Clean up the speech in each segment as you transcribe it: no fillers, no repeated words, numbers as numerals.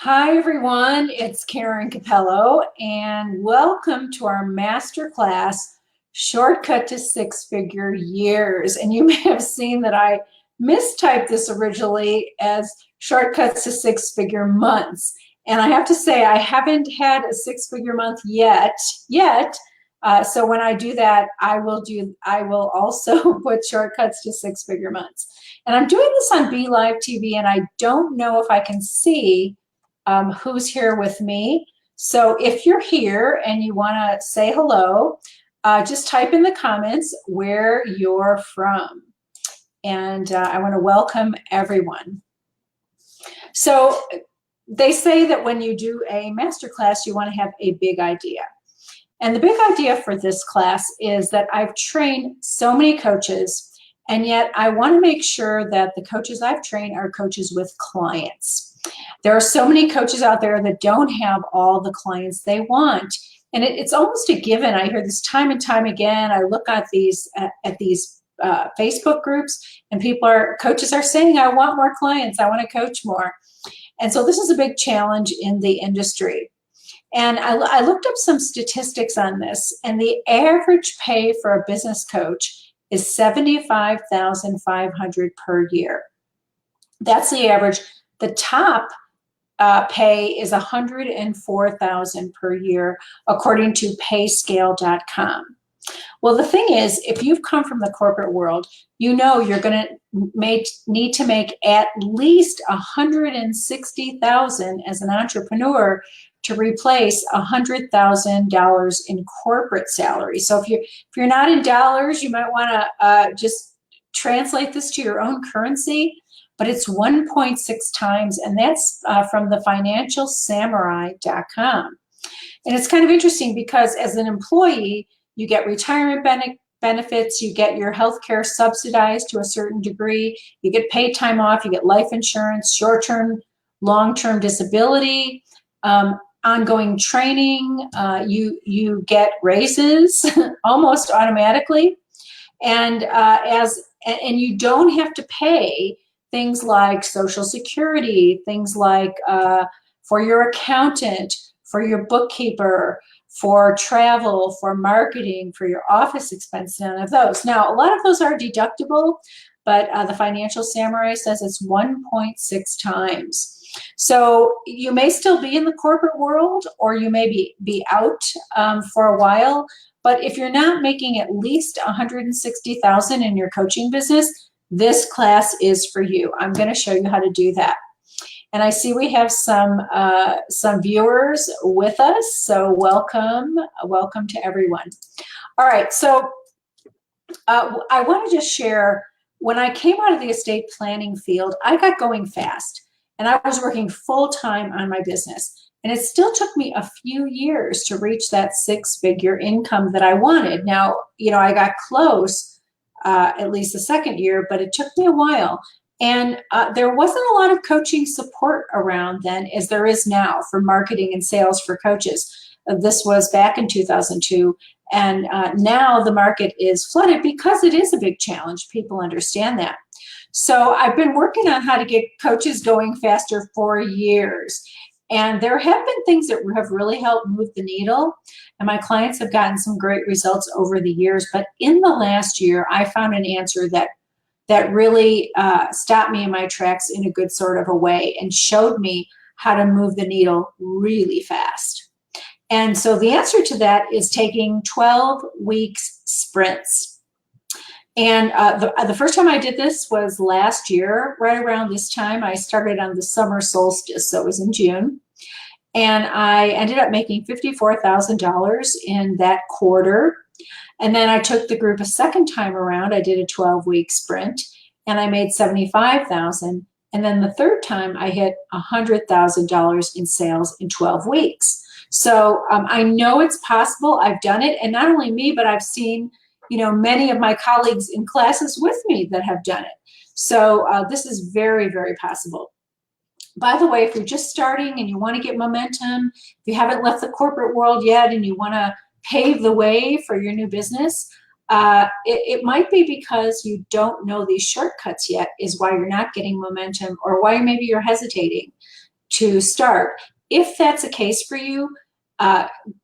Hi everyone, it's Karen Capello and welcome to our masterclass, Shortcut to Six-Figure Years. And you may have seen that I mistyped this originally as Shortcuts to Six-Figure Months. And I have to say I haven't had a six-figure month yet. So when I do that, I will also put Shortcuts to Six-Figure Months. And I'm doing this on Be Live TV, and I don't know if I can see who's here with me. So if you're here and you want to say hello, just type in the comments where you're from. And I want to welcome everyone. So they say that when you do a masterclass, you want to have a big idea. And the big idea for this class is that I've trained so many coaches, and yet I want to make sure that the coaches I've trained are coaches with clients. There are so many coaches out there that don't have all the clients they want. And it's almost a given. I hear this time and time again. I look at these Facebook groups, and coaches are saying, I want more clients. I want to coach more. And so this is a big challenge in the industry. And I looked up some statistics on this, and the average pay for a business coach is $75,500 per year. That's the average. The top pay is $104,000 per year, according to payscale.com. Well, the thing is, if you've come from the corporate world, you know you're going to need to make at least $160,000 as an entrepreneur to replace $100,000 in corporate salary. So if you're not in dollars, you might want to just translate this to your own currency. But it's 1.6 times, and that's from the financialsamurai.com. And it's kind of interesting because as an employee, you get retirement benefits, you get your health care subsidized to a certain degree, you get paid time off, you get life insurance, short-term, long-term disability, ongoing training, you get raises almost automatically, and you don't have to pay things like Social Security, things like for your accountant, for your bookkeeper, for travel, for marketing, for your office expense, none of those. Now, a lot of those are deductible, but the Financial Samurai says it's 1.6 times. So you may still be in the corporate world, or you may be out for a while, but if you're not making at least $160,000 in your coaching business, this class is for you. I'm going to show you how to do that. And I see we have some viewers with us, so welcome to everyone. All right, so I want to just share, when I came out of the estate planning field, I got going fast, and I was working full-time on my business. And it still took me a few years to reach that six-figure income that I wanted. Now, I got close, at least the second year, but it took me a while. And there wasn't a lot of coaching support around then as there is now for marketing and sales for coaches. This was back in 2002. And now the market is flooded because it is a big challenge. People understand that. So I've been working on how to get coaches going faster for years. And there have been things that have really helped move the needle, and my clients have gotten some great results over the years. But in the last year, I found an answer that really stopped me in my tracks in a good sort of a way and showed me how to move the needle really fast. And so the answer to that is taking 12 weeks sprints. And the first time I did this was last year, right around this time. I started on the summer solstice, so it was in June. And I ended up making $54,000 in that quarter. And then I took the group a second time around. I did a 12-week sprint, and I made $75,000. And then the third time, I hit $100,000 in sales in 12 weeks. So I know it's possible. I've done it, and not only me, but I've seen many of my colleagues in classes with me that have done it. So this is very, very possible. By the way, if you're just starting and you want to get momentum, if you haven't left the corporate world yet and you want to pave the way for your new business, it might be because you don't know these shortcuts yet is why you're not getting momentum, or why maybe you're hesitating to start. If that's the case for you,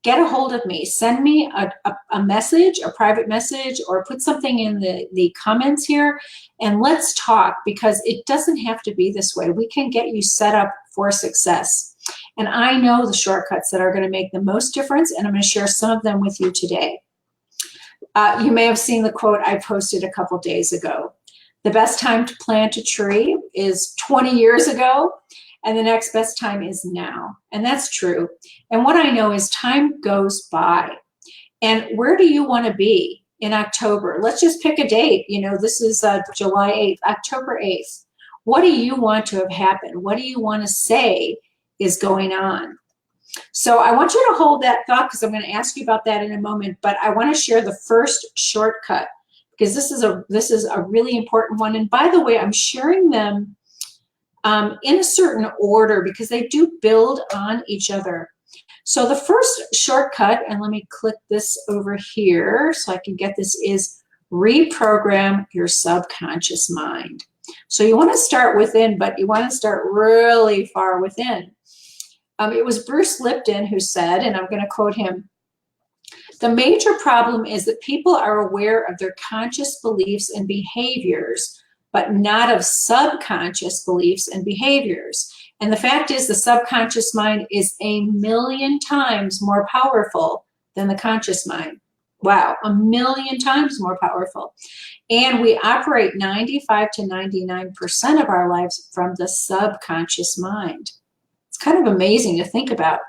get a hold of me. Send me a message, a private message, or put something in the comments here, and let's talk, because it doesn't have to be this way. We can get you set up for success. And I know the shortcuts that are going to make the most difference, and I'm going to share some of them with you today. You may have seen the quote I posted a couple days ago. The best time to plant a tree is 20 years ago, and the next best time is now. And that's true. And what I know is time goes by. And where do you want to be in October? Let's just pick a date. You know, this is July 8th, October 8th. What do you want to have happen? What do you want to say is going on? So I want you to hold that thought, because I'm going to ask you about that in a moment. But I want to share the first shortcut, because this is a really important one. And by the way, I'm sharing them in a certain order because they do build on each other. So the first shortcut, and let me click this over here so I can get this, is reprogram your subconscious mind. So you want to start within, but you want to start really far within. It was Bruce Lipton who said, and I'm going to quote him, "The major problem is that people are aware of their conscious beliefs and behaviors, but not of subconscious beliefs and behaviors. And the fact is, the subconscious mind is 1,000,000 times more powerful than the conscious mind." Wow, 1,000,000 times more powerful. And we operate 95 to 99% of our lives from the subconscious mind. It's kind of amazing to think about.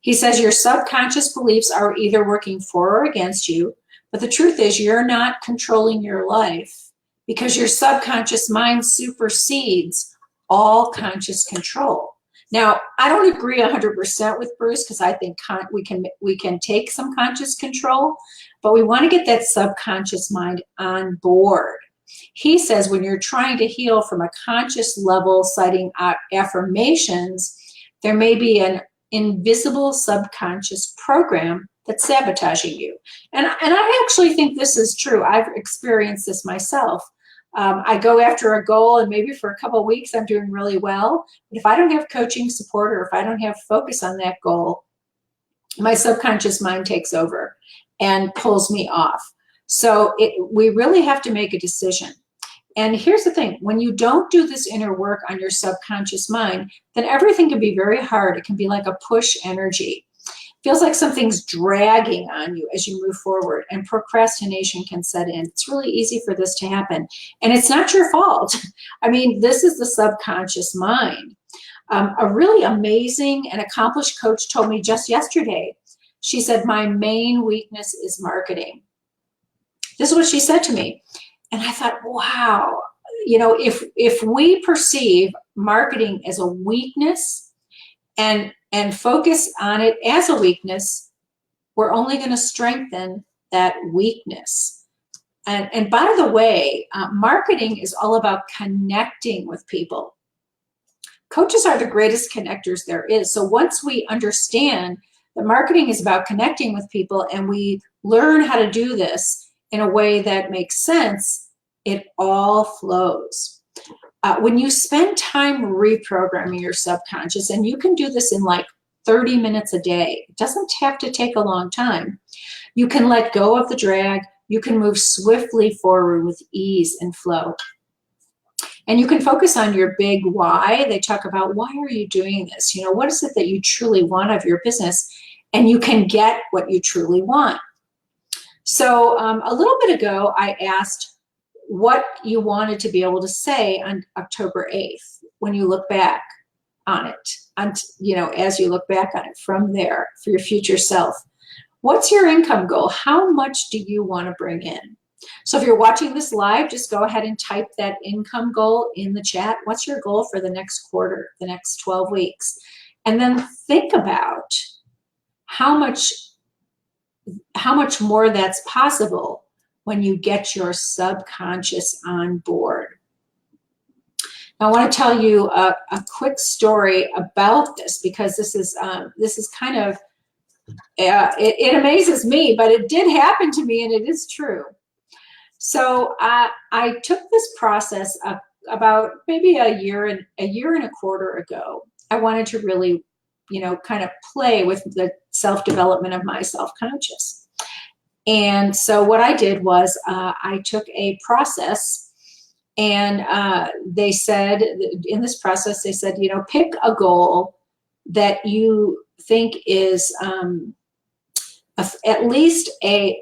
He says your subconscious beliefs are either working for or against you, but the truth is you're not controlling your life, because your subconscious mind supersedes all conscious control. Now, I don't agree 100% with Bruce, because I think we can take some conscious control, but we want to get that subconscious mind on board. He says when you're trying to heal from a conscious level, citing affirmations, there may be an invisible subconscious program that's sabotaging you. And I actually think this is true. I've experienced this myself. I go after a goal, and maybe for a couple of weeks I'm doing really well. But if I don't have coaching support, or if I don't have focus on that goal, my subconscious mind takes over and pulls me off. So we really have to make a decision. And here's the thing, when you don't do this inner work on your subconscious mind, then everything can be very hard. It can be like a push energy. Feels like something's dragging on you as you move forward, and procrastination can set in. It's really easy for this to happen. And it's not your fault. I mean, this is the subconscious mind. A really amazing and accomplished coach told me just yesterday, she said, "My main weakness is marketing." This is what she said to me. And I thought, wow, you know, if we perceive marketing as a weakness and focus on it as a weakness, we're only going to strengthen that weakness. And by the way, marketing is all about connecting with people. Coaches are the greatest connectors there is. So once we understand that marketing is about connecting with people, and we learn how to do this in a way that makes sense, it all flows. When you spend time reprogramming your subconscious, and you can do this in like 30 minutes a day, it doesn't have to take a long time. You can let go of the drag. You can move swiftly forward with ease and flow. And you can focus on your big why. They talk about, why are you doing this? You know, what is it that you truly want of your business? And you can get what you truly want. So a little bit ago, I asked what you wanted to be able to say on October 8th when you look back on it, and you know, as you look back on it from there for your future self. What's your income goal? How much do you want to bring in? So if you're watching this live, just go ahead and type that income goal in the chat. What's your goal for the next quarter, the next 12 weeks? And then think about how much more that's possible when you get your subconscious on board. Now, I want to tell you a quick story about this, because this is kind of, it amazes me, but it did happen to me, and it is true. So I took this process about maybe a year and a quarter ago. I wanted to really, kind of play with the self-development of my self-conscious. And so what I did was I took a process, and they said, in this process, they said, pick a goal that you think is at least a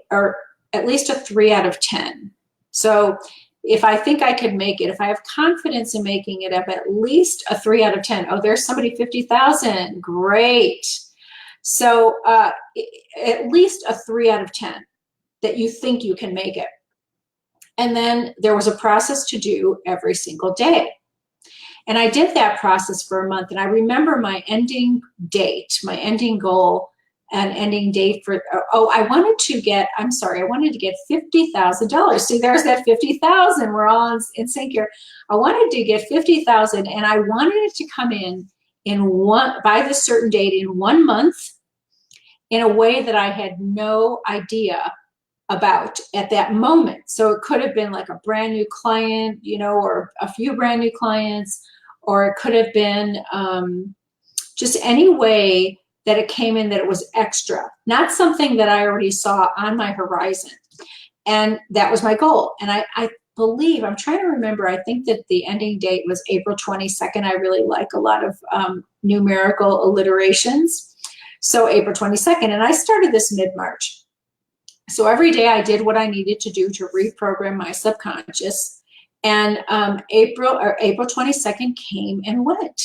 3 out of 10. So if I think I could make it, if I have confidence in making it up, at least a 3 out of 10. Oh, there's somebody 50,000. Great. So at least a 3 out of 10 that you think you can make it. And then there was a process to do every single day. And I did that process for a month. And I remember my ending date, my ending goal, and ending date for, I wanted to get $50,000. See, there's that 50,000. We're all in sync here. I wanted to get 50,000, and I wanted it to come in by this certain date in 1 month, in a way that I had no idea about at that moment. So it could have been like a brand new client, or a few brand new clients, or it could have been just any way that it came in that it was extra, not something that I already saw on my horizon. And that was my goal. And I believe, I'm trying to remember, I think that the ending date was April 22nd. I really like a lot of numerical alliterations. So April 22nd, and I started this mid-March. So every day I did what I needed to do to reprogram my subconscious. And April 22nd came and went.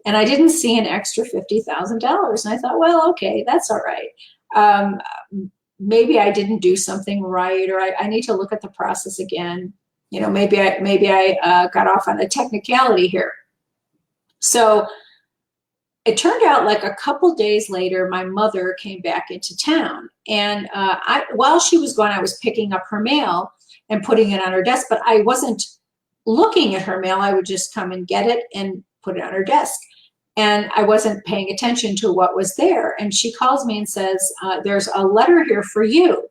And I didn't see an extra $50,000. And I thought, well, okay, that's all right. Maybe I didn't do something right, or I need to look at the process again. Maybe I got off on a technicality here. So it turned out like a couple days later, my mother came back into town. And while she was gone, I was picking up her mail and putting it on her desk, but I wasn't looking at her mail. I would just come and get it and put it on her desk. And I wasn't paying attention to what was there. And she calls me and says, there's a letter here for you.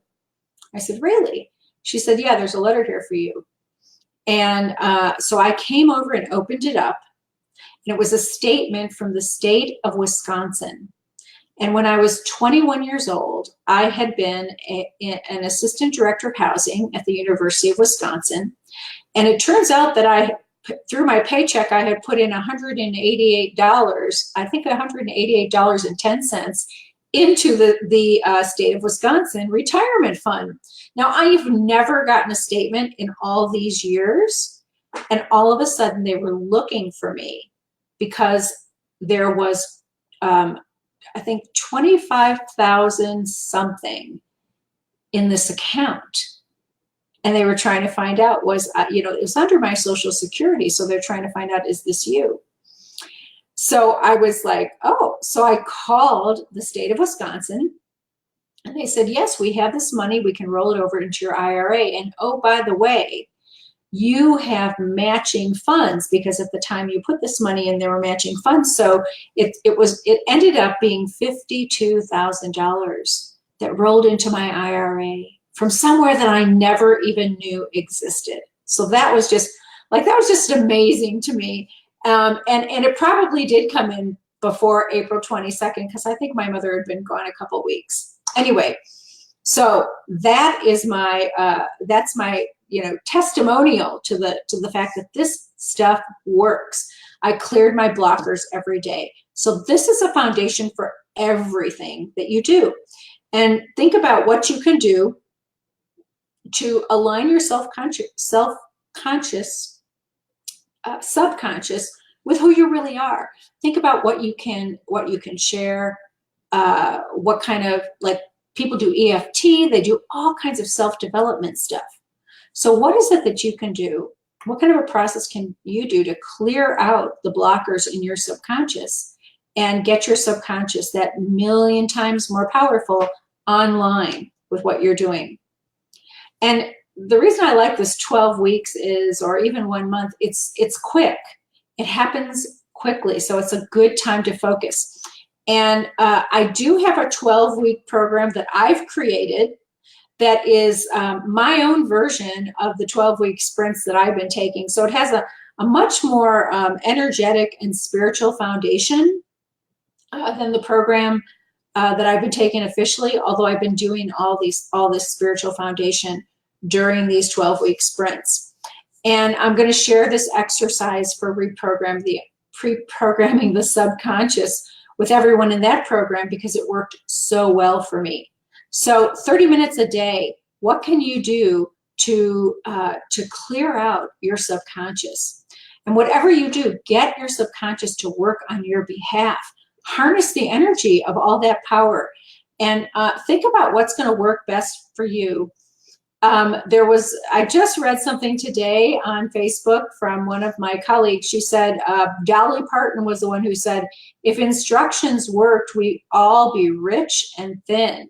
I said, really? She said, yeah, there's a letter here for you. And so I came over and opened it up. And it was a statement from the state of Wisconsin. And when I was 21 years old, I had been an assistant director of housing at the University of Wisconsin. And it turns out that through my paycheck, I had put in $188, I think $188.10 into the state of Wisconsin retirement fund. Now, I've never gotten a statement in all these years, and all of a sudden they were looking for me because there was, I think, 25,000 something in this account. And they were trying to find out, it was under my Social Security. So they're trying to find out, is this you? So I was like, oh, so I called the state of Wisconsin, and they said, yes, we have this money. We can roll it over into your IRA. And oh, by the way, you have matching funds, because at the time you put this money in, there were matching funds. So it ended up being $52,000 that rolled into my IRA from somewhere that I never even knew existed. So that was just amazing to me. And it probably did come in before April 22nd, because I think my mother had been gone a couple weeks. Anyway, so that is that's my testimonial to the fact that this stuff works. I cleared my blockers every day. So this is a foundation for everything that you do. And think about what you can do to align your subconscious with who you really are. Think about what you can share, what kind of, like, people do EFT, they do all kinds of self-development stuff. So what is it that you can do? What kind of a process can you do to clear out the blockers in your subconscious and get your subconscious that 1,000,000 times more powerful online with what you're doing? And the reason I like this 12 weeks is, or even 1 month, it's quick. It happens quickly. So it's a good time to focus. And I do have a 12-week program that I've created that is my own version of the 12-week sprints that I've been taking. So it has a a much more energetic and spiritual foundation than the program that I've been taking officially, although I've been doing all this spiritual foundation during these 12-week sprints. And I'm going to share this exercise for reprogramming the subconscious with everyone in that program because it worked so well for me. So 30 minutes a day, what can you do to clear out your subconscious? And whatever you do, get your subconscious to work on your behalf. Harness the energy of all that power and think about what's going to work best for you. I just read something today on Facebook from one of my colleagues. She said, Dolly Parton was the one who said, if instructions worked, we'd all be rich and thin.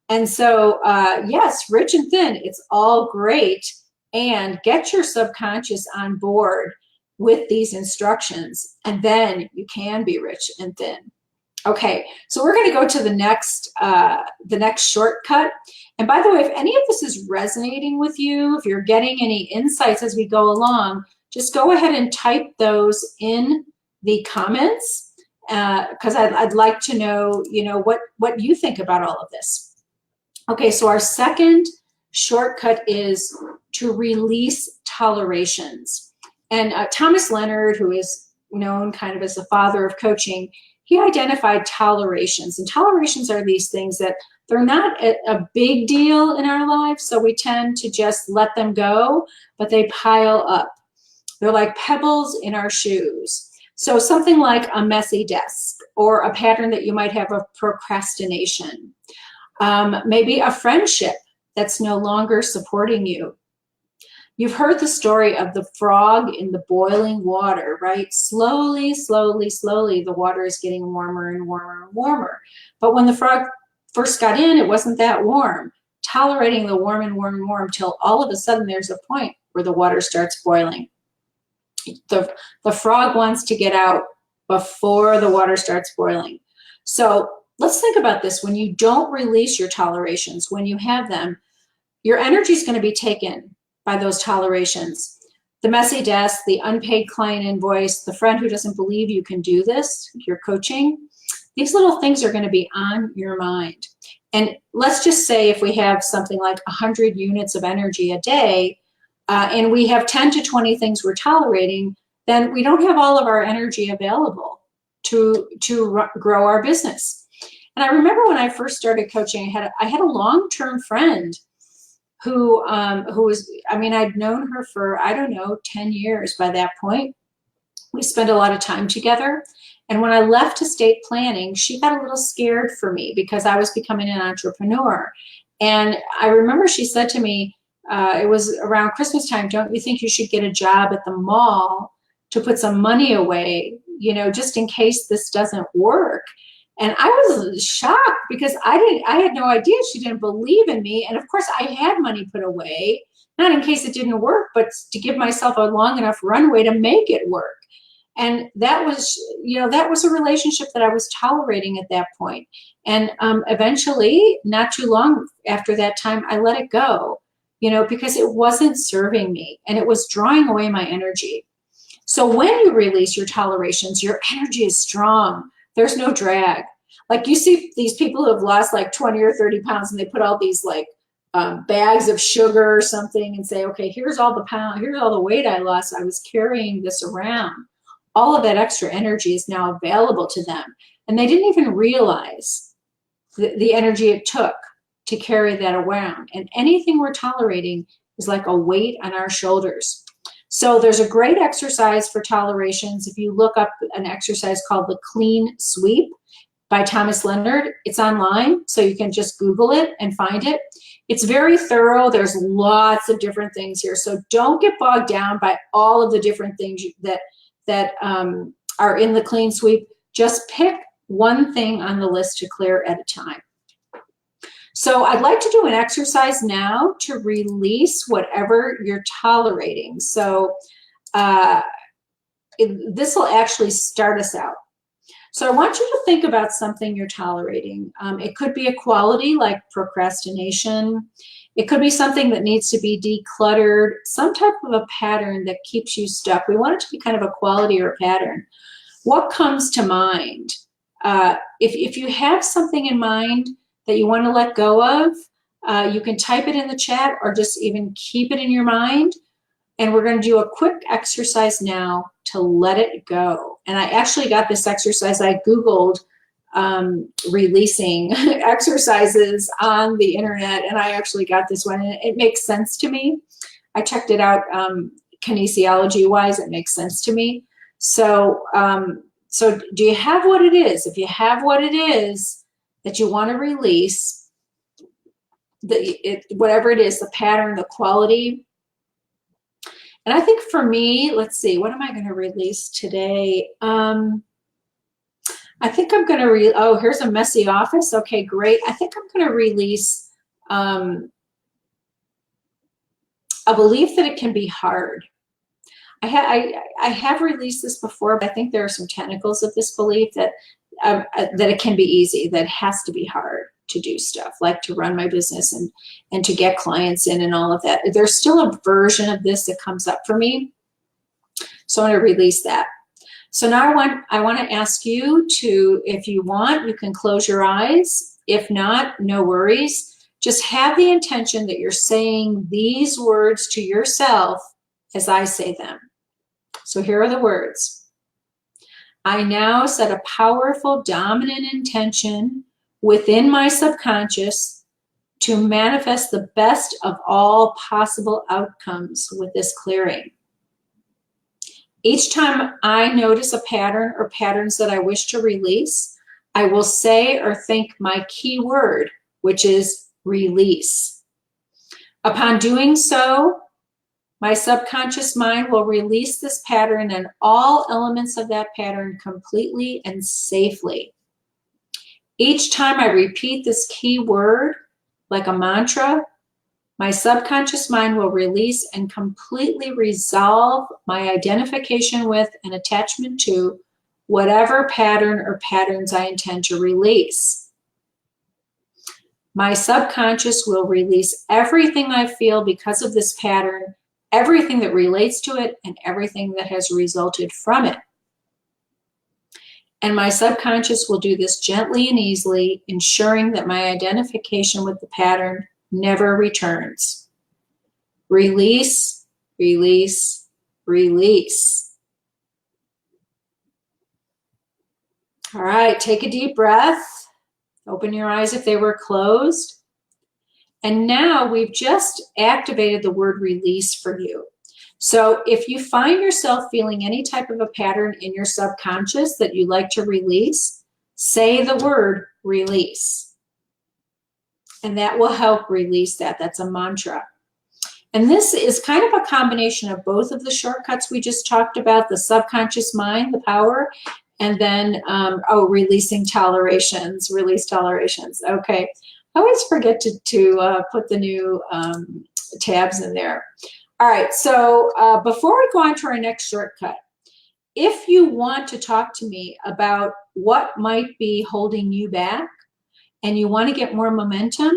And so, yes, rich and thin, it's all great. And get your subconscious on board with these instructions, and then you can be rich and thin. Okay, so we're going to go to the next shortcut. And by the way, if any of this is resonating with you, if you're getting any insights as we go along, just go ahead and type those in the comments because I'd like to know, what you think about all of this. Okay, so our second shortcut is to release tolerations. And Thomas Leonard, who is known kind of as the father of coaching, he identified tolerations. And tolerations are these things that they're not a big deal in our lives, so we tend to just let them go, but they pile up. They're like pebbles in our shoes. So something like a messy desk or a pattern that you might have of procrastination. Maybe a friendship that's no longer supporting you. You've heard the story of the frog in the boiling water, right? Slowly, slowly, slowly, the water is getting warmer and warmer and warmer. But when the frog first got in, it wasn't that warm. Tolerating the warm and warm and warm till all of a sudden there's a point where the water starts boiling. The frog wants to get out before the water starts boiling. So let's think about this. When you don't release your tolerations, when you have them, your energy is going to be taken by those tolerations. The messy desk, the unpaid client invoice, the friend who doesn't believe you can do this, your coaching, these little things are going to be on your mind. And let's just say if we have something like 100 units of energy a day, and we have 10 to 20 things we're tolerating, then we don't have all of our energy available to grow our business. And I remember when I first started coaching, I had a long-term friend who was, I'd known her for, 10 years by that point. We spent a lot of time together. And when I left estate planning, she got a little scared for me because I was becoming an entrepreneur. And I remember she said to me, it was around Christmas time, don't you think you should get a job at the mall to put some money away, just in case this doesn't work? And I was shocked because I had no idea she didn't believe in me. And of course I had money put away, not in case it didn't work, but to give myself a long enough runway to make it work. And that was a relationship that I was tolerating at that point. And eventually, not too long after that time, I let it go, because it wasn't serving me and it was drawing away my energy. So when you release your tolerations, your energy is strong. There's no drag. Like you see these people who have lost like 20 or 30 pounds and they put all these like bags of sugar or something and say, okay, here's all the weight I lost. I was carrying this around. All of that extra energy is now available to them. And they didn't even realize the energy it took to carry that around. And anything we're tolerating is like a weight on our shoulders. So there's a great exercise for tolerations. If you look up an exercise called the Clean Sweep by Thomas Leonard, it's online, so you can just Google it and find it. It's very thorough. There's lots of different things here. So don't get bogged down by all of the different things that are in the Clean Sweep. Just pick one thing on the list to clear at a time. So I'd like to do an exercise now to release whatever you're tolerating. So this will actually start us out. So I want you to think about something you're tolerating. It could be a quality like procrastination. It could be something that needs to be decluttered, some type of a pattern that keeps you stuck. We want it to be kind of a quality or a pattern. What comes to mind? If you have something in mind that you want to let go of, you can type it in the chat or just even keep it in your mind. And we're going to do a quick exercise now to let it go. And I actually got this exercise. I Googled releasing exercises on the internet, and I actually got this one, and it makes sense to me. I checked it out kinesiology wise. It makes sense to me. So so do you have what it is? If you have what it is that you want to release, whatever it is, the pattern, the quality. And I think for me, let's see, what am I going to release today? I think I'm going to oh, here's a messy office. Okay, great. I think I'm going to release a belief that it can be hard. I have released this before, but I think there are some tentacles of this belief that that it can be easy, that it has to be hard to do stuff, like to run my business and to get clients in and all of that. There's still a version of this that comes up for me. So I'm going to release that. So now I want to ask you to, if you want, you can close your eyes. If not, no worries. Just have the intention that you're saying these words to yourself as I say them. So here are the words. I now set a powerful, dominant intention within my subconscious to manifest the best of all possible outcomes with this clearing. Each time I notice a pattern or patterns that I wish to release, I will say or think my key word, which is release. Upon doing so, my subconscious mind will release this pattern and all elements of that pattern completely and safely. Each time I repeat this key word like a mantra, my subconscious mind will release and completely resolve my identification with and attachment to whatever pattern or patterns I intend to release. My subconscious will release everything I feel because of this pattern, everything that relates to it, and everything that has resulted from it. And my subconscious will do this gently and easily, ensuring that my identification with the pattern never returns. Release, release, release. All right, take a deep breath. Open your eyes if they were closed. And now we've just activated the word release for you. So if you find yourself feeling any type of a pattern in your subconscious that you'd like to release, say the word release. And that will help release that. That's a mantra. And this is kind of a combination of both of the shortcuts we just talked about, the subconscious mind, the power, and then, releasing tolerations, release tolerations. Okay. I always forget to put the new tabs in there. All right, so before we go on to our next shortcut, if you want to talk to me about what might be holding you back and you want to get more momentum,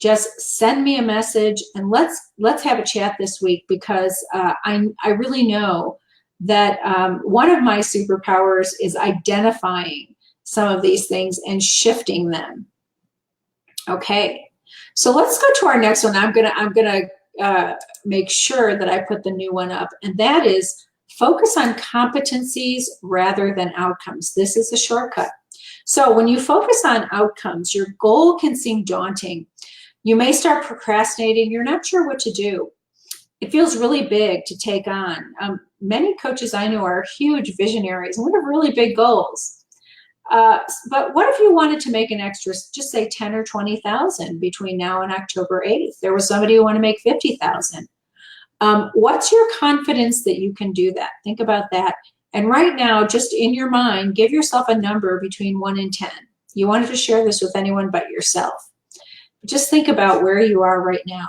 just send me a message and let's have a chat this week, because I really know that one of my superpowers is identifying some of these things and shifting them. Okay, so let's go to our next one. I'm gonna make sure that I put the new one up, and that is focus on competencies rather than outcomes. This is a shortcut. So when you focus on outcomes, your goal can seem daunting. You may start procrastinating. You're not sure what to do. It feels really big to take on. Many coaches I know are huge visionaries and we have really big goals. But what if you wanted to make an extra, just say 10 or 20,000 between now and October 8th? There was somebody who wanted to make 50,000. What's your confidence that you can do that? Think about that. And right now, just in your mind, give yourself a number between 1 and 10. You wanted to share this with anyone but yourself. But just think about where you are right now.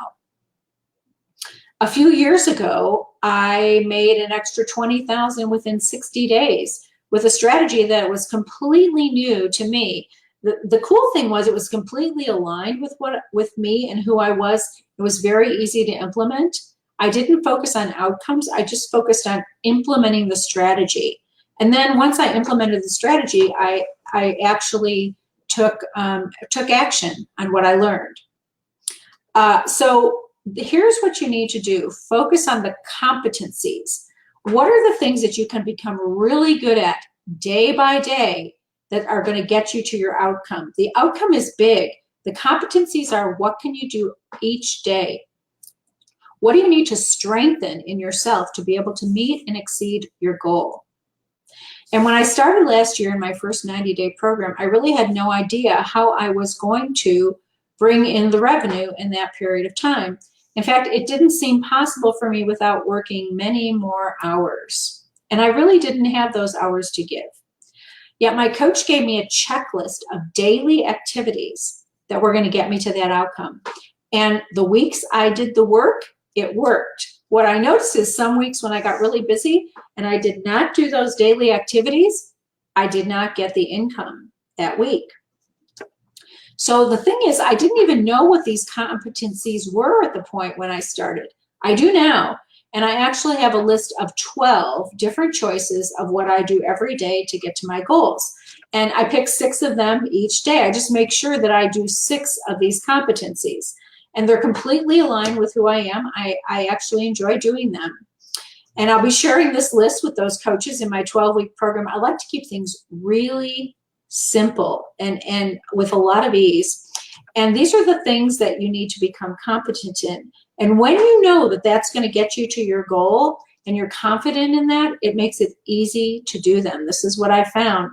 A few years ago, I made an extra 20,000 within 60 days with a strategy that was completely new to me. The cool thing was it was completely aligned with me and who I was. It was very easy to implement. I didn't focus on outcomes. I just focused on implementing the strategy. And then once I implemented the strategy, I actually took action on what I learned. So here's what you need to do. Focus on the competencies. What are the things that you can become really good at day by day that are going to get you to your outcome? The outcome is big. The competencies are, what can you do each day? What do you need to strengthen in yourself to be able to meet and exceed your goal? And when I started last year in my first 90-day program, I really had no idea how I was going to bring in the revenue in that period of time. In fact, it didn't seem possible for me without working many more hours. And I really didn't have those hours to give. Yet my coach gave me a checklist of daily activities that were going to get me to that outcome. And the weeks I did the work, it worked. What I noticed is some weeks when I got really busy and I did not do those daily activities, I did not get the income that week. So the thing is, I didn't even know what these competencies were at the point when I started. I do now. And I actually have a list of 12 different choices of what I do every day to get to my goals. And I pick 6 of them each day. I just make sure that I do 6 of these competencies. And they're completely aligned with who I am. I actually enjoy doing them. And I'll be sharing this list with those coaches in my 12-week program. I like to keep things really simple and with a lot of ease. And these are the things that you need to become competent in. And when you know that that's going to get you to your goal and you're confident in that, it makes it easy to do them. This is what I found.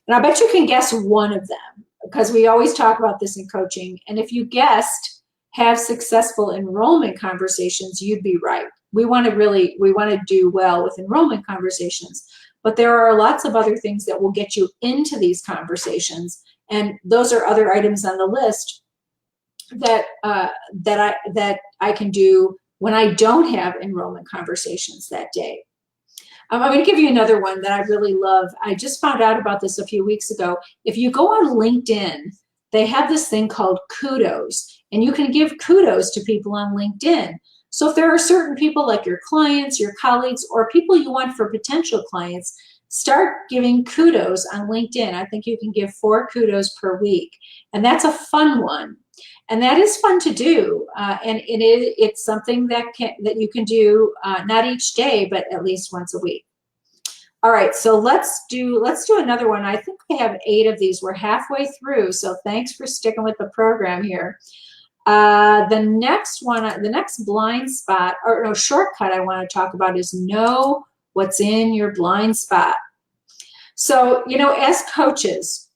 And I bet you can guess one of them, because we always talk about this in coaching. And if you guessed have successful enrollment conversations, you'd be right. We want to do well with enrollment conversations. But there are lots of other things that will get you into these conversations. And those are other items on the list that I can do when I don't have enrollment conversations that day. I'm going to give you another one that I really love. I just found out about this a few weeks ago. If you go on LinkedIn, they have this thing called kudos, and you can give kudos to people on LinkedIn. So if there are certain people like your clients, your colleagues, or people you want for potential clients, start giving kudos on LinkedIn. I think you can give 4 kudos per week. And that's a fun one. And that is fun to do. And it's something that you can do not each day, but at least once a week. All right, so let's do another one. I think we have 8 of these. We're halfway through, so thanks for sticking with the program here. The next one, the next blind spot, or no, shortcut I want to talk about is know what's in your blind spot. So, you know, as coaches,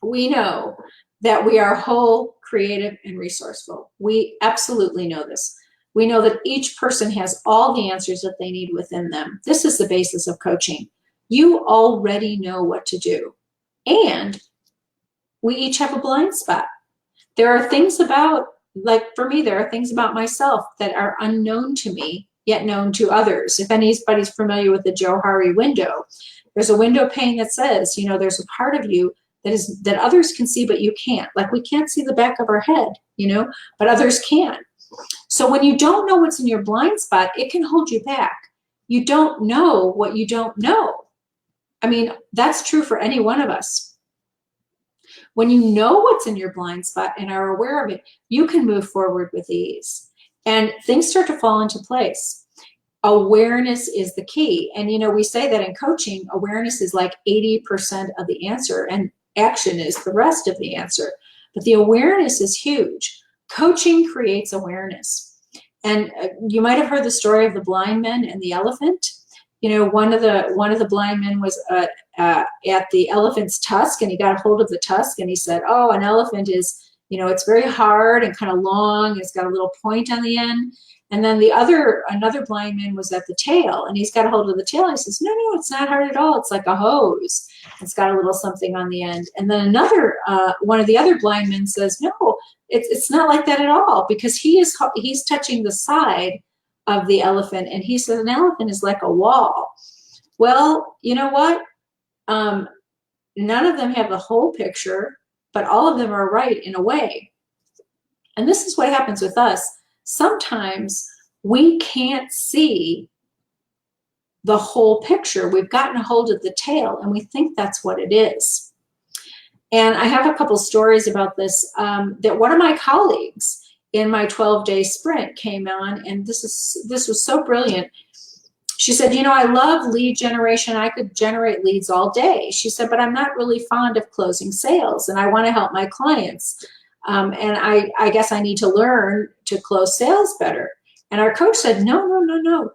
we know that we are whole, creative, and resourceful. We absolutely know this. We know that each person has all the answers that they need within them. This is the basis of coaching. You already know what to do. And we each have a blind spot. There are things about, like for me, there are things about myself that are unknown to me, yet known to others. If anybody's familiar with the Johari window, there's a window pane that says, you know, there's a part of you that others can see, but you can't. Like we can't see the back of our head, you know, but others can. So when you don't know what's in your blind spot, it can hold you back. You don't know what you don't know. I mean, that's true for any one of us. When you know what's in your blind spot and are aware of it, you can move forward with ease. And things start to fall into place. Awareness is the key. And, you know, we say that in coaching, awareness is like 80% of the answer and action is the rest of the answer. But the awareness is huge. Coaching creates awareness. And you might have heard the story of the blind men and the elephant. You know, one of the blind men was at the elephant's tusk, and he got a hold of the tusk, and he said, "Oh, an elephant is, you know, it's very hard and kind of long. It's got a little point on the end." And then another blind man was at the tail, and he's got a hold of the tail. He says, "No, it's not hard at all. It's like a hose. It's got a little something on the end." And then one of the other blind men says, "No, it's not like that at all," because he's touching the side of the elephant, and he says an elephant is like a wall. Well, you know what? None of them have the whole picture. but all of them are right in a way. And this is what happens with us. Sometimes we can't see the whole picture. We've gotten a hold of the tail and we think that's what it is. And I have a couple stories about this, that one of my colleagues in my 12-day sprint came on, and this was so brilliant. She said, you know, I love lead generation. I could generate leads all day. She said, but I'm not really fond of closing sales, and I want to help my clients. And I guess I need to learn to close sales better. And our coach said, no, no, no, no.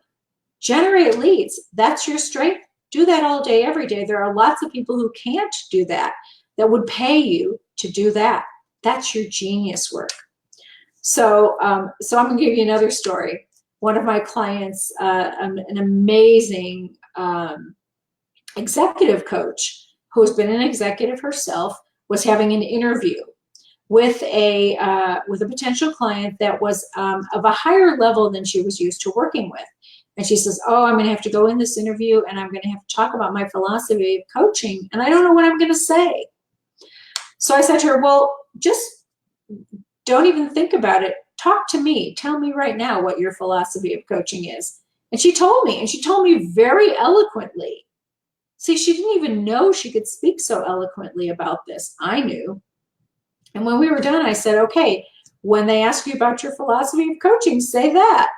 Generate leads. That's your strength. Do that all day, every day. There are lots of people who can't do that would pay you to do that. That's your genius work. So, so I'm going to give you another story. One of my clients, an amazing executive coach who has been an executive herself, was having an interview with a potential client that was of a higher level than she was used to working with. And she says, oh, I'm going to have to go in this interview and I'm going to have to talk about my philosophy of coaching, and I don't know what I'm going to say. So I said to her, well, just don't even think about it. Talk to me. Tell me right now what your philosophy of coaching is. And she told me, and she told me very eloquently. See, she didn't even know she could speak so eloquently about this. I knew. And when we were done, I said, okay, when they ask you about your philosophy of coaching, say that.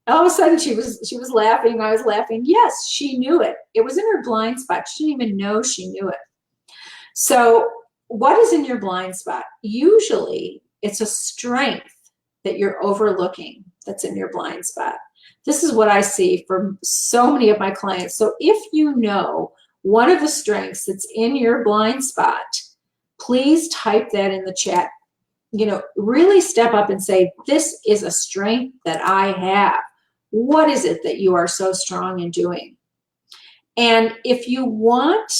All of a sudden, she was laughing. I was laughing. Yes, she knew it. It was in her blind spot. She didn't even know she knew it. So what is in your blind spot? Usually, it's a strength that you're overlooking that's in your blind spot. This is what I see from so many of my clients. So if you know one of the strengths that's in your blind spot, please type that in the chat. You know, really step up and say, this is a strength that I have. What is it that you are so strong in doing? And if you want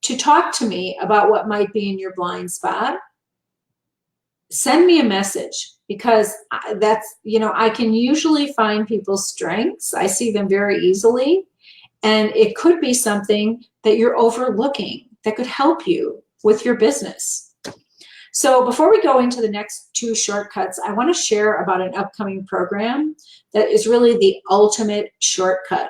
to talk to me about what might be in your blind spot, send me a message, because that's, you know, I can usually find people's strengths. I see them very easily, and it could be something that you're overlooking that could help you with your business. So before we go into the next two shortcuts, I want to share about an upcoming program that is really the ultimate shortcut.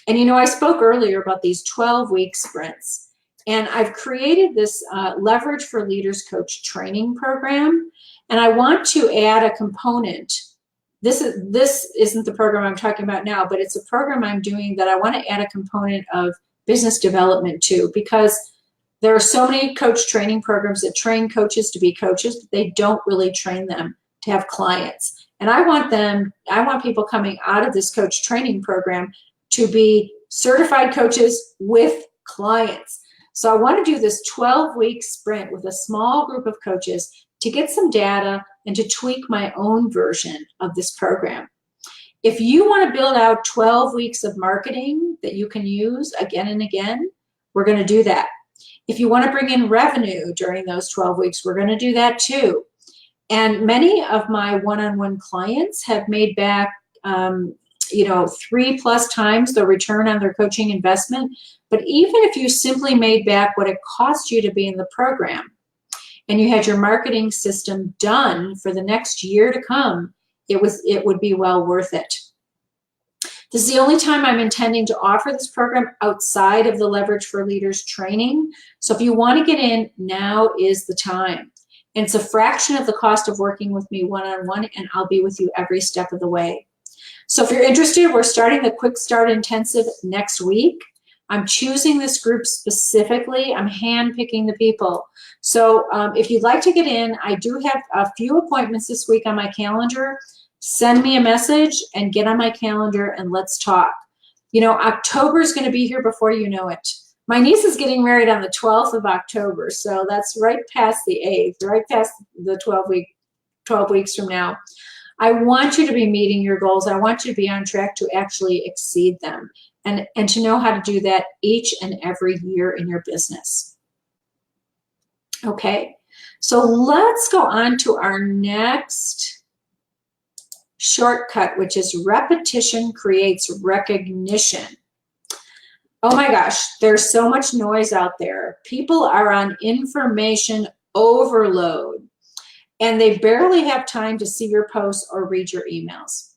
And you know, I spoke earlier about these 12-week sprints, and I've created this Leverage for Leaders Coach training program, and I want to add a component. This isn't the program I'm talking about now, but it's a program I'm doing that I want to add a component of business development to, because there are so many coach training programs that train coaches to be coaches, but they don't really train them to have clients. And I want people coming out of this coach training program to be certified coaches with clients. So I want to do this 12-week sprint with a small group of coaches to get some data and to tweak my own version of this program. If you want to build out 12 weeks of marketing that you can use again and again, we're going to do that. If you want to bring in revenue during those 12 weeks, we're going to do that too. And many of my one-on-one clients have made back, 3+ times the return on their coaching investment. But even if you simply made back what it cost you to be in the program, and you had your marketing system done for the next year to come, it would be well worth it. This is the only time I'm intending to offer this program outside of the Leverage for Leaders training. So if you want to get in, now is the time. And it's a fraction of the cost of working with me one-on-one, and I'll be with you every step of the way. So if you're interested, we're starting the Quick Start Intensive next week. I'm choosing this group specifically. I'm handpicking the people. So if you'd like to get in, I do have a few appointments this week on my calendar. Send me a message and get on my calendar and let's talk. You know, October is going to be here before you know it. My niece is getting married on the 12th of October, so that's right past the 8th, right past the 12 weeks from now. I want you to be meeting your goals. I want you to be on track to actually exceed them, and to know how to do that each and every year in your business. Okay, so let's go on to our next shortcut, which is repetition creates recognition. Oh my gosh, there's so much noise out there. People are on information overload, and they barely have time to see your posts or read your emails.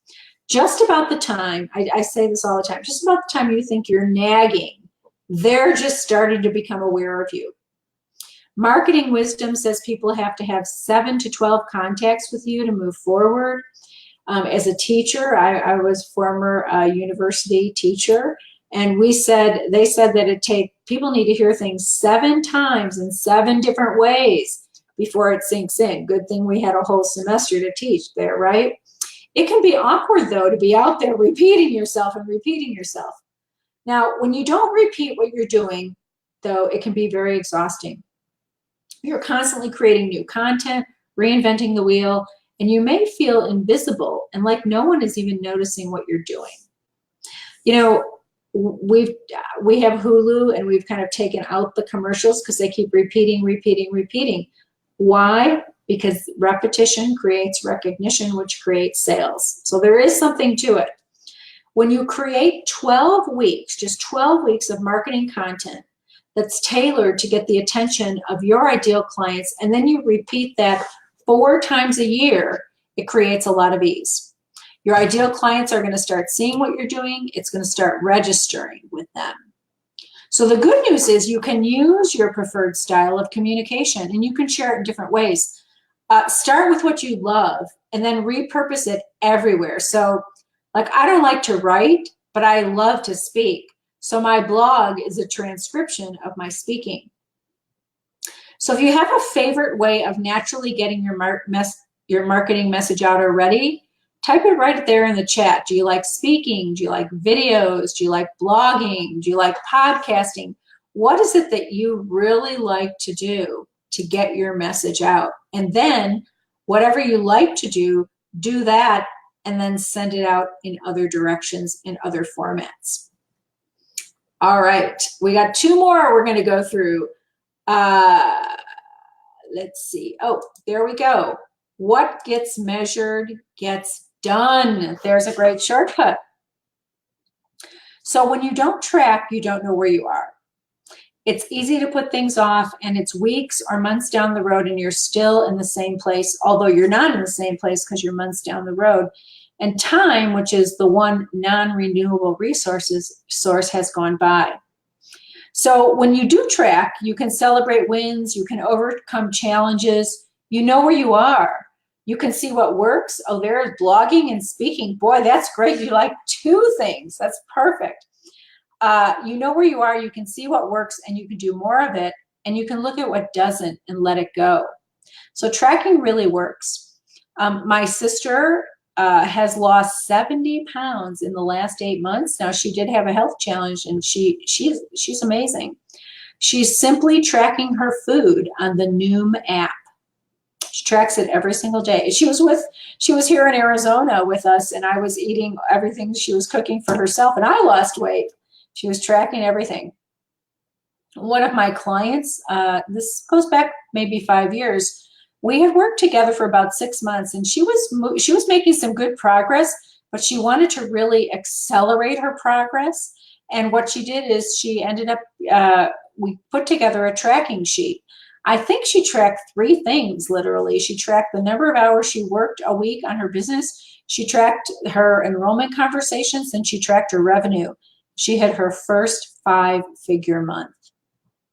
Just about the time, I say this all the time, just about the time you think you're nagging, they're just starting to become aware of you. Marketing wisdom says people have to have 7 to 12 contacts with you to move forward. As a teacher, I was former university teacher, and they said that people need to hear things 7 times in 7 different ways before it sinks in. Good thing we had a whole semester to teach there, right? It can be awkward, though, to be out there repeating yourself and repeating yourself. Now, when you don't repeat what you're doing, though, it can be very exhausting. You're constantly creating new content, reinventing the wheel, and you may feel invisible and like no one is even noticing what you're doing. You know, we have Hulu, and we've kind of taken out the commercials because they keep repeating. Why? Because repetition creates recognition, which creates sales. So there is something to it. When you create 12 weeks, just 12 weeks of marketing content that's tailored to get the attention of your ideal clients, and then you repeat that 4 times a year, it creates a lot of ease. Your ideal clients are going to start seeing what you're doing. It's going to start registering with them. So the good news is you can use your preferred style of communication, and you can share it in different ways. Start with what you love and then repurpose it everywhere. So, like, I don't like to write, but I love to speak. So my blog is a transcription of my speaking. So if you have a favorite way of naturally getting your marketing message out already, type it right there in the chat. Do you like speaking? Do you like videos? Do you like blogging? Do you like podcasting? What is it that you really like to do to get your message out? And then whatever you like to do that, and then send it out in other directions, in other formats. All right, we got 2 more we're going to go through. Let's see. Oh, there we go. What gets measured gets done. There's a great shortcut. So when you don't track, you don't know where you are. It's easy to put things off, and it's weeks or months down the road, and you're still in the same place, although you're not in the same place because you're months down the road. And time, which is the one non-renewable source, has gone by. So when you do track, you can celebrate wins, you can overcome challenges, you know where you are. You can see what works. Oh, there's blogging and speaking. Boy, that's great. You like 2 things. That's perfect. You know where you are, you can see what works, and you can do more of it, and you can look at what doesn't and let it go. So tracking really works. My sister has lost 70 pounds in the last 8 months. Now, she did have a health challenge, and she's amazing. She's simply tracking her food on the Noom app. She tracks it every single day. She was here in Arizona with us, and I was eating everything she was cooking for herself, and I lost weight. She was tracking everything. One of my clients, this goes back maybe 5 years, we had worked together for about 6 months, and she was making some good progress, but she wanted to really accelerate her progress. And what she did is she ended up, we put together a tracking sheet. I think she tracked 3 things, literally. She tracked the number of hours she worked a week on her business. She tracked her enrollment conversations, and she tracked her revenue. She had her first 5-figure month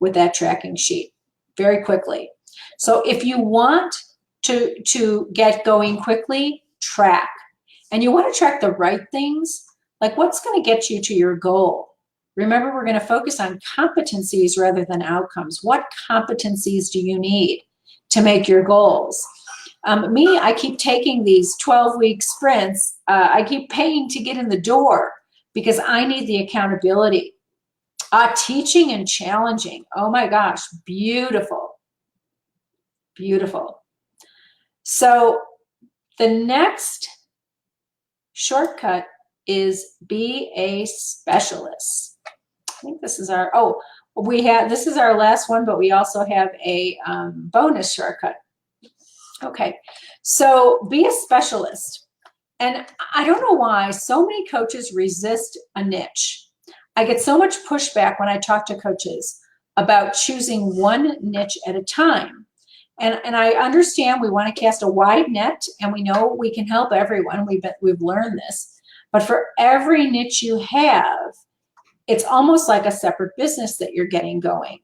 with that tracking sheet very quickly. So if you want to get going quickly, track. And you want to track the right things, like what's going to get you to your goal. Remember, we're going to focus on competencies rather than outcomes. What competencies do you need to make your goals? I keep taking these 12-week sprints. I keep paying to get in the door because I need the accountability. Teaching and challenging. Oh my gosh, beautiful. Beautiful. So the next shortcut is be a specialist. I think this is our, this is our last one, but we also have a bonus shortcut. Okay, so be a specialist. And I don't know why so many coaches resist a niche. I get so much pushback when I talk to coaches about choosing one niche at a time. And I understand we want to cast a wide net, and we know we can help everyone. We've learned this. But for every niche you have, it's almost like a separate business that you're getting going.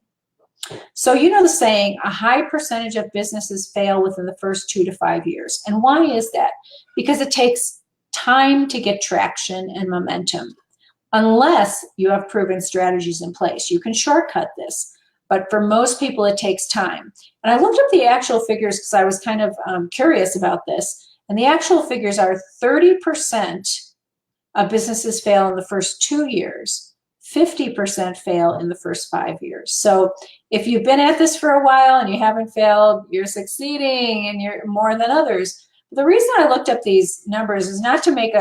So you know the saying, a high percentage of businesses fail within the first 2 to 5 years. And why is that? Because it takes time to get traction and momentum. Unless you have proven strategies in place, you can shortcut this. But for most people, it takes time. And I looked up the actual figures because I was kind of curious about this. And the actual figures are 30% of businesses fail in the first 2 years. 50% fail in the first 5 years. So if you've been at this for a while and you haven't failed, you're succeeding and you're more than others. The reason I looked up these numbers is not to make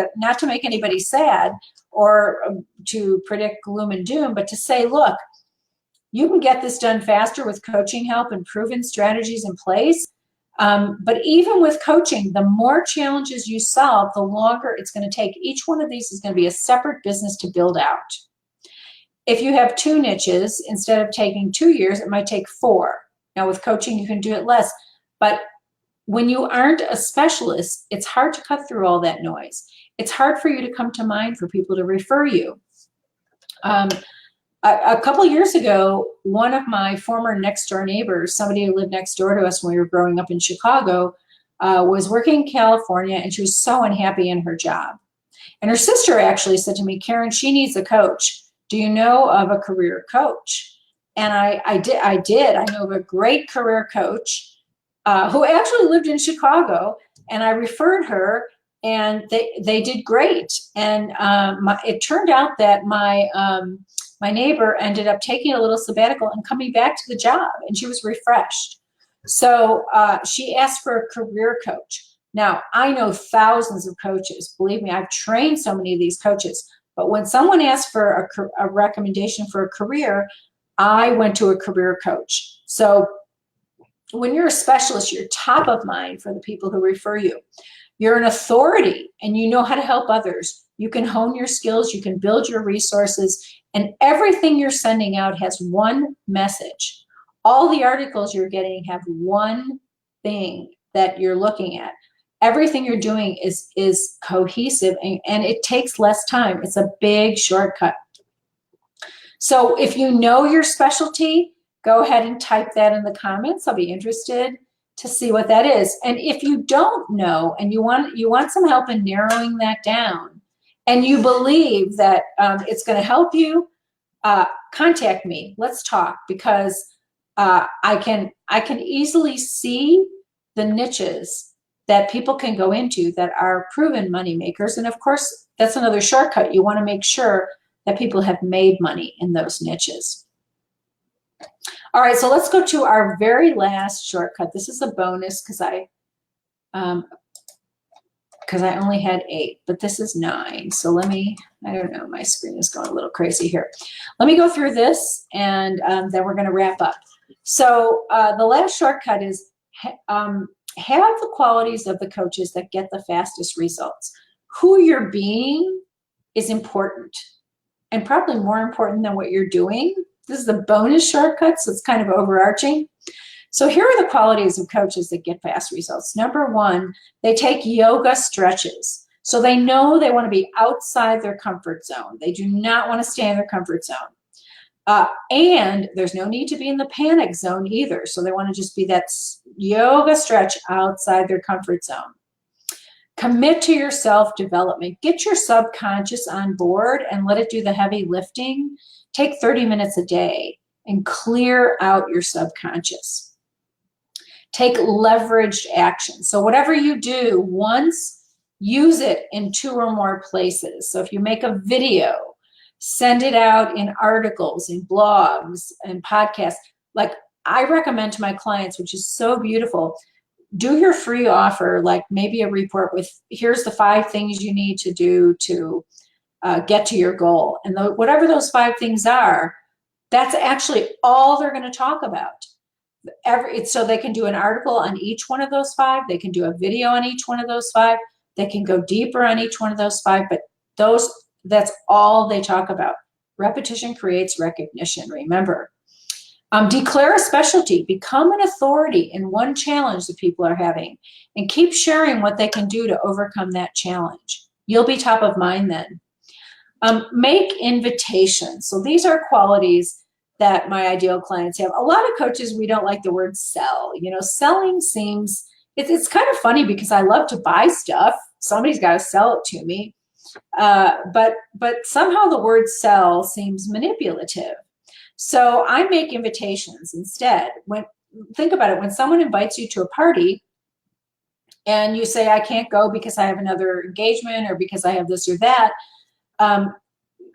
anybody sad or to predict gloom and doom, but to say, look, you can get this done faster with coaching help and proven strategies in place. But even with coaching, the more challenges you solve, the longer it's going to take. Each one of these is going to be a separate business to build out. If you have 2 niches, instead of taking 2 years, it might take 4. Now with coaching, you can do it less. But when you aren't a specialist, it's hard to cut through all that noise. It's hard for you to come to mind for people to refer you. A couple of years ago, one of my former next door neighbors, somebody who lived next door to us when we were growing up in Chicago, was working in California, and she was so unhappy in her job. And her sister actually said to me, Karen, she needs a coach. Do you know of a career coach? And I did. I know of a great career coach who actually lived in Chicago, and I referred her, and they did great. And it turned out that my neighbor ended up taking a little sabbatical and coming back to the job, and she was refreshed. So she asked for a career coach. Now, I know thousands of coaches. Believe me, I've trained so many of these coaches. But when someone asked for a recommendation for a career, I went to a career coach. So when you're a specialist, you're top of mind for the people who refer you. You're an authority, and you know how to help others. You can hone your skills. You can build your resources. And everything you're sending out has one message. All the articles you're getting have one thing that you're looking at. Everything you're doing is cohesive, and it takes less time. It's a big shortcut. So if you know your specialty, go ahead and type that in the comments. I'll be interested to see what that is. And if you don't know and you want some help in narrowing that down, and you believe that it's going to help you, contact me. Let's talk, because I can easily see the niches that people can go into that are proven money makers. And of course, that's another shortcut. You want to make sure that people have made money in those niches. All right, so let's go to our very last shortcut. This is a bonus because I only had 8, but this is 9. So let me, I don't know, my screen is going a little crazy here. Let me go through this, and then we're going to wrap up. So the last shortcut is have the qualities of the coaches that get the fastest results. Who you're being is important, and probably more important than what you're doing. This is the bonus shortcut, so it's kind of overarching. So here are the qualities of coaches that get fast results. Number 1, they take yoga stretches. So they know they want to be outside their comfort zone. They do not want to stay in their comfort zone. And there's no need to be in the panic zone either. So they want to just be that yoga stretch outside their comfort zone. Commit to your self-development. Get your subconscious on board and let it do the heavy lifting. Take 30 minutes a day and clear out your subconscious. Take leveraged action. So whatever you do once, use it in 2 or more places. So if you make a video, send it out in articles, in blogs, and podcasts. Like I recommend to my clients, which is so beautiful, do your free offer, like maybe a report with, here's the 5 things you need to do to get to your goal. And whatever those 5 things are, that's actually all they're going to talk about. So they can do an article on each one of those 5. They can do a video on each one of those 5. They can go deeper on each one of those 5, but that's all they talk about. Repetition creates recognition, remember. Declare a specialty. Become an authority in one challenge that people are having, and keep sharing what they can do to overcome that challenge. You'll be top of mind then. Make invitations. So these are qualities that my ideal clients have. A lot of coaches, we don't like the word sell. You know, selling seems, it's kind of funny because I love to buy stuff. Somebody's got to sell it to me. But somehow the word sell seems manipulative. So I make invitations instead. Think about it, when someone invites you to a party and you say, I can't go because I have another engagement or because I have this or that,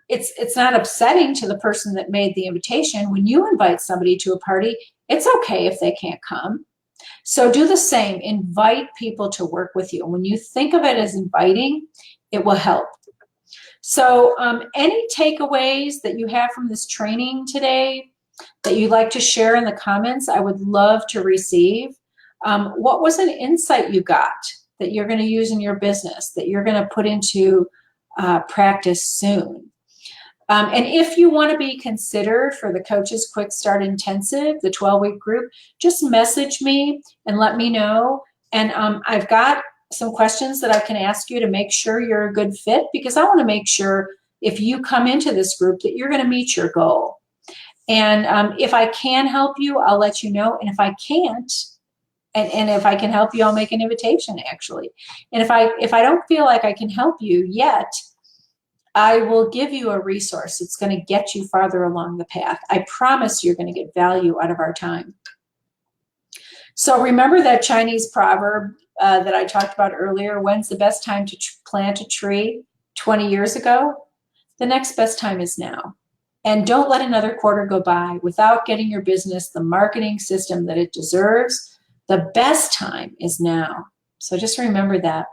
it's not upsetting to the person that made the invitation. When you invite somebody to a party, it's okay if they can't come. So do the same. Invite people to work with you. When you think of it as inviting, it will help. So any takeaways that you have from this training today that you'd like to share in the comments, I would love to receive. What was an insight you got that you're going to use in your business, that you're going to put into practice soon? And if you want to be considered for the Coaches Quick Start Intensive, the 12-week group, just message me and let me know. And I've got some questions that I can ask you to make sure you're a good fit, because I want to make sure if you come into this group that you're going to meet your goal. And if I can help you, I'll let you know. And if I can't, and if I can help you, I'll make an invitation actually. And if I don't feel like I can help you yet, I will give you a resource. It's going to get you farther along the path. I promise you're going to get value out of our time. So remember that Chinese proverb that I talked about earlier, when's the best time to plant a tree? 20 years ago? The next best time is now. And don't let another quarter go by without getting your business the marketing system that it deserves. The best time is now. So just remember that.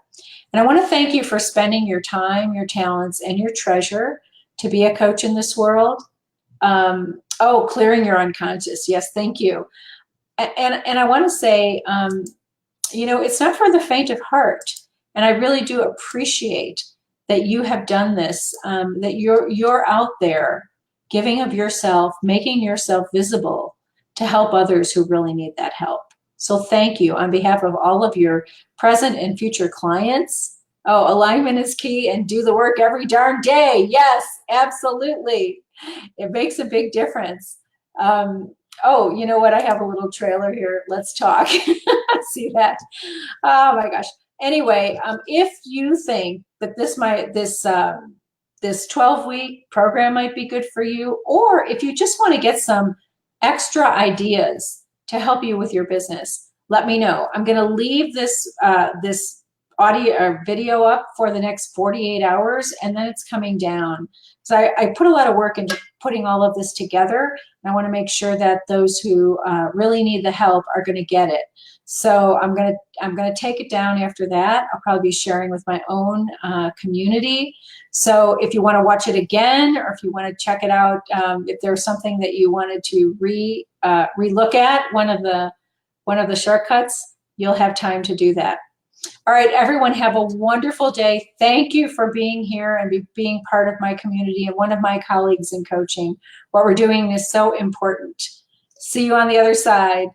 And I want to thank you for spending your time, your talents, and your treasure to be a coach in this world. Clearing your unconscious. Yes, thank you. And I want to say, you know, it's not for the faint of heart. And I really do appreciate that you have done this, that you're out there giving of yourself, making yourself visible to help others who really need that help. So thank you on behalf of all of your present and future clients. Oh, alignment is key, and do the work every darn day. Yes, absolutely. It makes a big difference. Oh, you know what? I have a little trailer here. Let's talk. See that? Oh my gosh. Anyway, if you think that this 12-week program might be good for you, or if you just want to get some extra ideas to help you with your business, let me know. I'm going to leave this audio or video up for the next 48 hours, and then it's coming down. So I put a lot of work into putting all of this together, and I want to make sure that those who really need the help are going to get it. So I'm going to take it down after that. I'll probably be sharing with my own community. So if you want to watch it again, or if you want to check it out, if there's something that you wanted to relook at, one of the shortcuts, you'll have time to do that. All right, everyone, have a wonderful day. Thank you for being here and being part of my community and one of my colleagues in coaching. What we're doing is so important. See you on the other side.